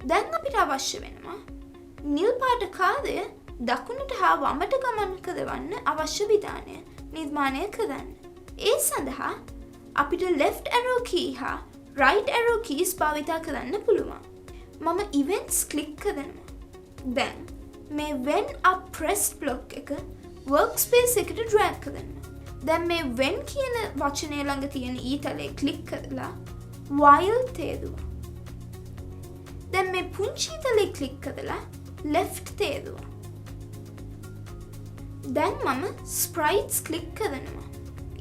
දැන් අපිට අවශ්‍ය වෙනවා නිල් පාට කාර්යය දකුණට හා වමට ගමන් කරවන්න අවශ්‍ය විධානය නිර්මාණය කරන්න. ඒ සඳහා අපිට left arrow key හා right arrow keys භාවිතා කරන්න පුළුවන්. මම events click කරනවා. දැන් මේ when up pressed block එක workspace එකට drag කරනවා. දැන් මේ when කියන වචනය ළඟ තියෙන ඊතලයේ click කරලා while තේරුවා. දැන් මේ පුංචි ඊතලයේ click කරලා left තේරුවා. දැන් මම sprites click කරනවා.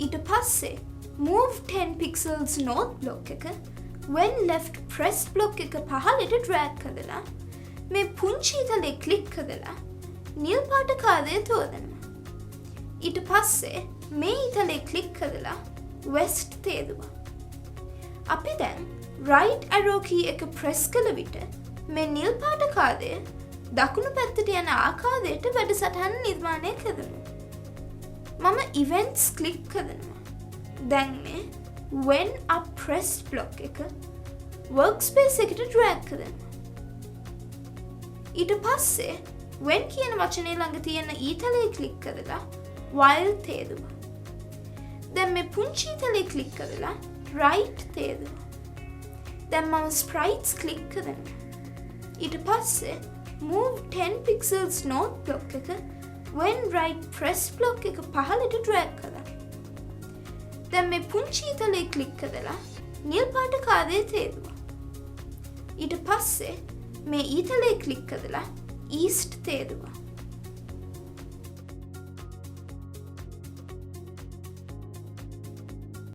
ඊට පස්සේ move 10 pixels north block එක when left press block එක පහළට drag කරලා මේ පුංචි ඊතලයේ click කරලා නිල් පාට කාර්යය තෝරනවා. ඊට පස්සේ මේ ඊතලයේ click කරලා west තේරුවා. අපි දැන් right arrow key එක press කළ විට මේ නිල් පාට කාර්යය දකුණු පැත්තට යන ආකාරයට වැඩසටහන නිර්මාණය කරනවා. මම events click කරනවා. දැන් මේ when up pressed block එක workspace එකට drag කරනවා. ඊට පස්සේ when කියන වචනේ ළඟ තියෙන ඊතලයේ click කරලා while තේරුවා. දැන් මේ පුංචි ඊතලයේ click කරලා right තේරුවා. දැන් මම sprites click කරනවා. ඊට පස්සේ move 10 pixels north block එක when right press block එක පහළට drag කරලා. දැන් මේ පුංචි ඊතලයේ click කරලා නිල් පාට කාර්යය තේරුවා. ඊට පස්සේ මේ ඊතලයේ click කරලා east තේරුවා.